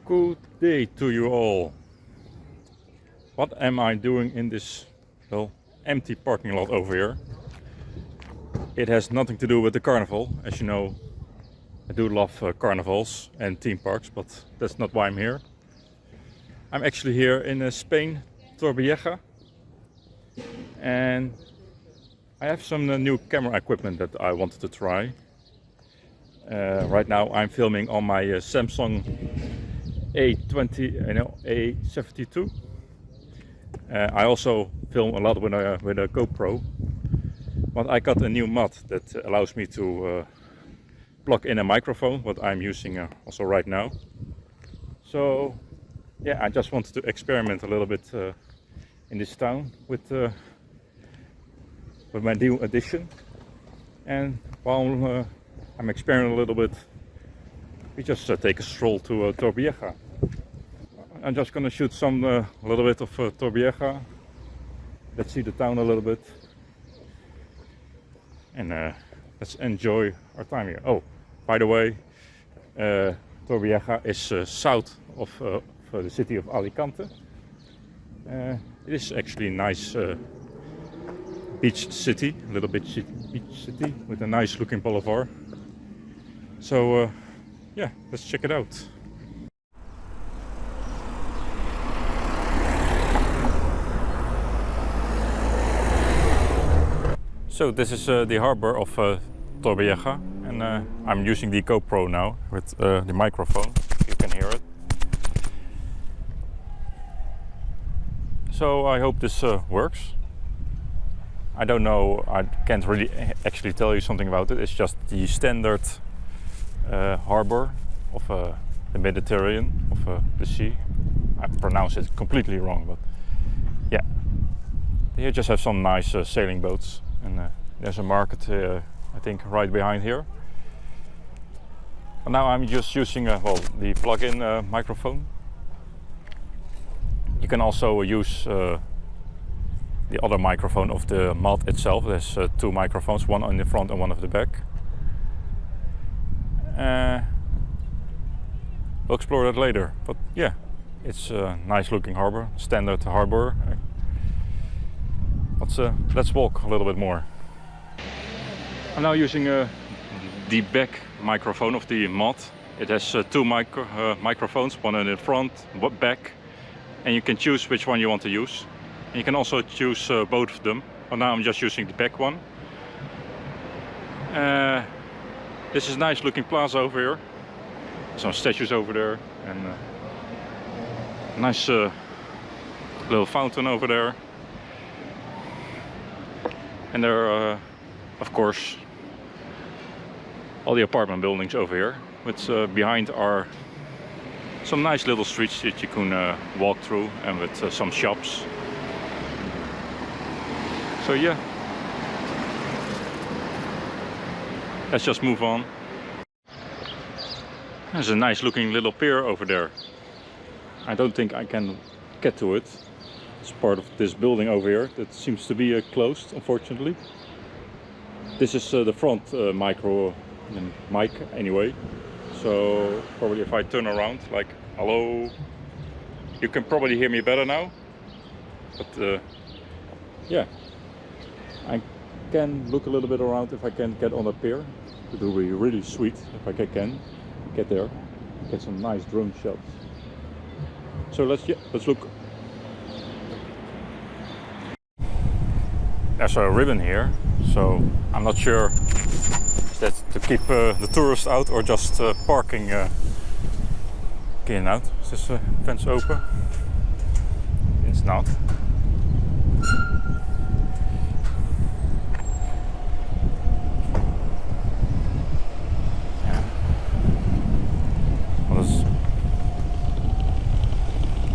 Good day to you all. What am I doing in this, well, empty parking lot over here? It has nothing to do with the carnival. As you know, I do love carnivals and theme parks, but that's not why I'm here. I'm actually here in Spain, Torrevieja, and I have some new camera equipment that I wanted to try. Right now I'm filming on my Samsung A72. I also film a lot with a GoPro, but I got a new mod that allows me to plug in a microphone, what I'm using also right now. So yeah, I just wanted to experiment a little bit in this town with my new edition. And while I'm experimenting a little bit, we just take a stroll to Torrevieja. I'm just gonna shoot some a little bit of Torrevieja. Let's see the town a little bit, and let's enjoy our time here. Oh, by the way, Torrevieja is south of the city of Alicante. It is actually a nice beach city, a little bit beach city with a nice looking boulevard. So yeah, let's check it out. So this is the harbor of Torrevieja, and I'm using the GoPro now with the microphone. You can hear it. So I hope this works. I don't know, I can't really actually tell you something about it. It's just the standard harbor of the Mediterranean, of the sea. I pronounce it completely wrong, but yeah. They just have some nice sailing boats, and there's a market I think right behind here. But now I'm just using well, the plug-in microphone. You can also use the other microphone of the mod itself. There's two microphones, one on the front and one at the back. We'll explore that later, but yeah, it's a nice looking harbor, standard harbor. Let's walk a little bit more. I'm now using the back microphone of the mod. It has two microphones, one in the front, back, and you can choose which one you want to use. And you can also choose both of them, but now I'm just using the back one. This is a nice looking plaza over here. Some statues over there, and a nice little fountain over there. And there are, of course, all the apartment buildings over here. With behind are some nice little streets that you can walk through, and with some shops. So yeah, let's just move on. There's a nice looking little pier over there. I don't think I can get to it. It's part of this building over here that seems to be closed, unfortunately. This is the front mic anyway. So probably if I turn around, like, hello, you can probably hear me better now. But yeah, I can look a little bit around if I can get on the pier. It will be really sweet if I can get there, get some nice drone shots. So let's look. There's a ribbon here, so I'm not sure is that to keep the tourists out or just parking in and out. Is this fence open? It's not.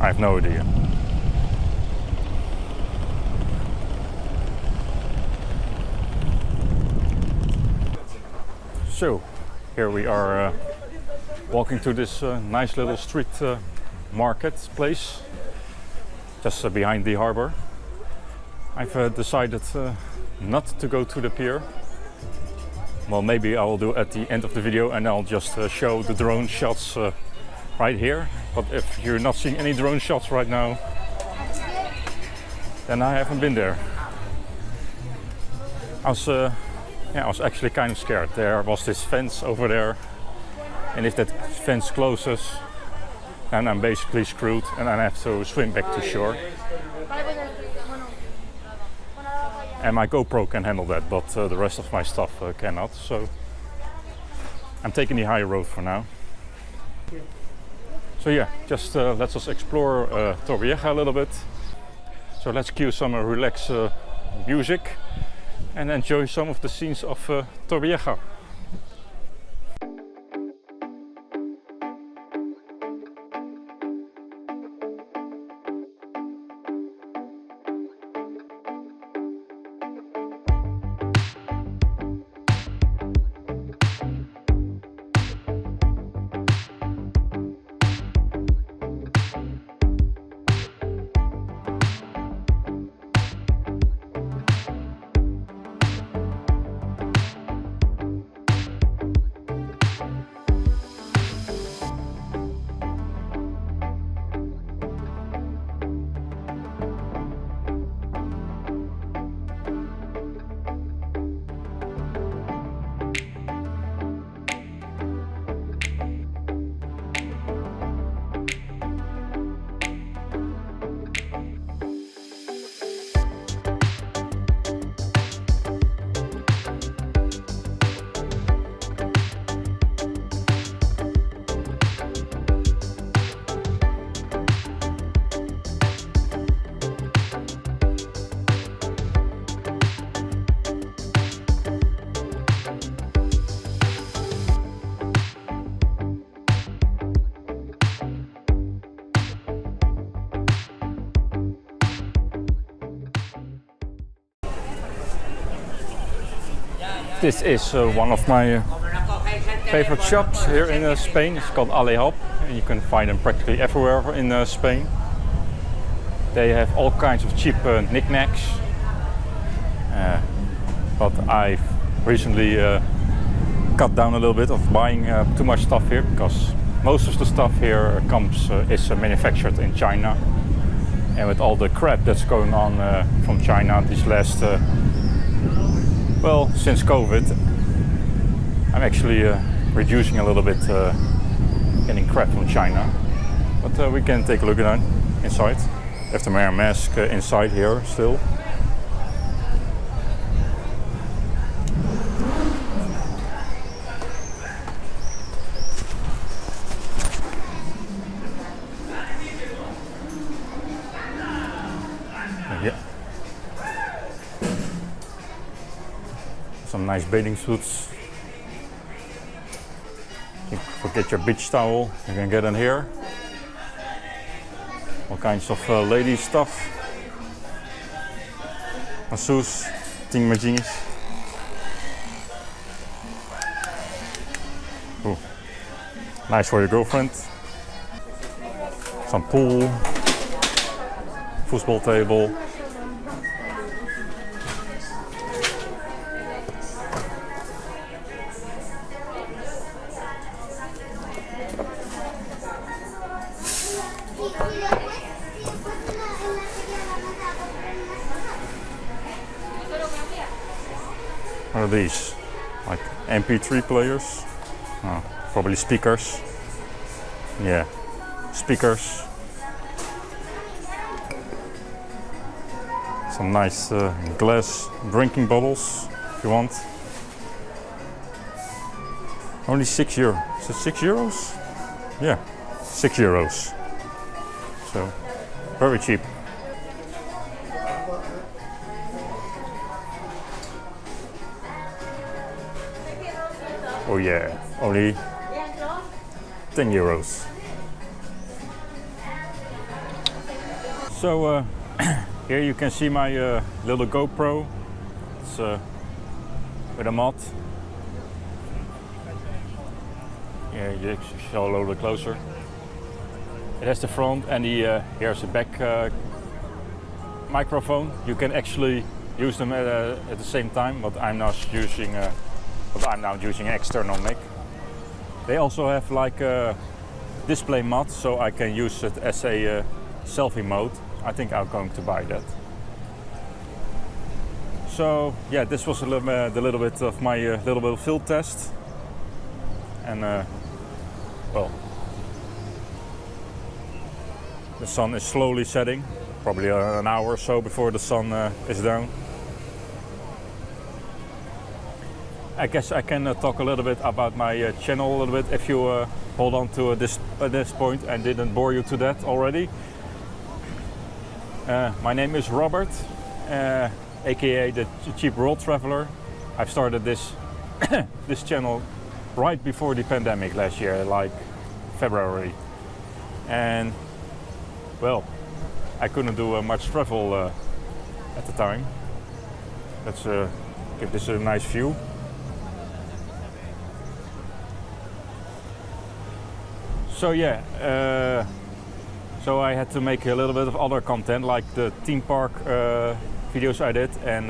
I have no idea. So here we are walking to this nice little street market place just behind the harbor. I've decided not to go to the pier. Well, maybe I will do at the end of the video, and I'll just show the drone shots right here. But if you're not seeing any drone shots right now, then I haven't been there. I was actually kind of scared. There was this fence over there, and if that fence closes, then I'm basically screwed and I have to swim back to shore. And my GoPro can handle that, but the rest of my stuff cannot. So I'm taking the high road for now. So yeah, just let's us explore Torrevieja a little bit. So let's cue some relaxed music and enjoy some of the scenes of Torrevieja. This is one of my favorite shops here in Spain. It's called Alehop, and you can find them practically everywhere in Spain. They have all kinds of cheap knickknacks, but I've recently cut down a little bit of buying too much stuff here, because most of the stuff here is manufactured in China, and with all the crap that's going on from China these last well, since COVID, I'm actually reducing a little bit getting crap from China. But we can take a look at it inside. I have to wear a mask inside here still. Yeah. Some nice bathing suits. You forget your beach towel, you can get in here. All kinds of lady stuff. Masseuse, tingmajinis. Ooh, nice for your girlfriend. Some pool, football table. What are these? Like MP3 players? Oh, probably speakers. Yeah, speakers. Some nice glass drinking bottles if you want. Only €6. Is it €6? Yeah, €6. So, very cheap. Oh yeah, only €10. So here you can see my little GoPro. It's with a mod. Yeah, you show a little bit closer. It has the front and here's the back microphone. You can actually use them at the same time, but I'm now using an external mic. They also have like display mod, so I can use it as a selfie mode. I think I'm going to buy that. So yeah, this was the little bit of my little bit of field test, and well, the sun is slowly setting, probably an hour or so before the sun is down. I guess I can talk a little bit about my channel a little bit if you hold on to this point and didn't bore you to that already. My name is Robert, aka the Cheap World Traveler. I've started this this channel right before the pandemic last year, like February, and well, I couldn't do much travel at the time. Let's give this a nice view. So yeah, so I had to make a little bit of other content, like the theme park videos I did and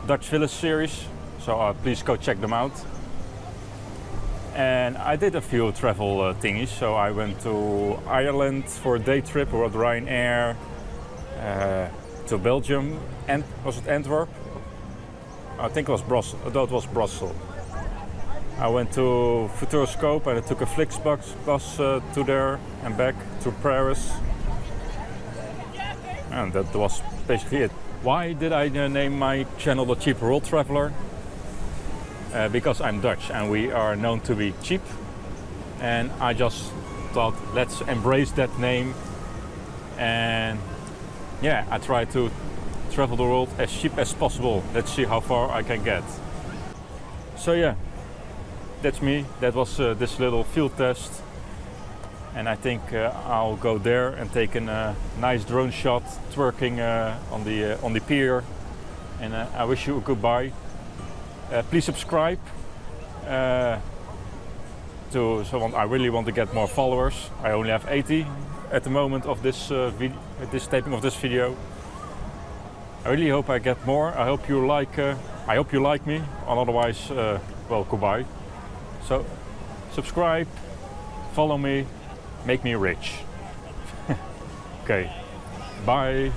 Dutch Village series. So please go check them out. And I did a few travel thingies. So I went to Ireland for a day trip with Ryanair, to Belgium, and was it Antwerp? I think it was Brussels. That was Brussels. I went to Futuroscope and I took a Flixbus bus to there and back to Paris. And that was basically it. Why did I name my channel The Cheap World Traveler? Because I'm Dutch and we are known to be cheap. And I just thought, let's embrace that name. And yeah, I try to travel the world as cheap as possible. Let's see how far I can get. So yeah. That's me. That was this little field test, and I think I'll go there and take a nice drone shot, twerking on the pier. And I wish you a goodbye. Please subscribe. To someone, I really want to get more followers. I only have 80 at the moment of this taping of this video. I really hope I get more. I hope you like me. Otherwise, well, goodbye. So, subscribe, follow me, make me rich. Okay, bye.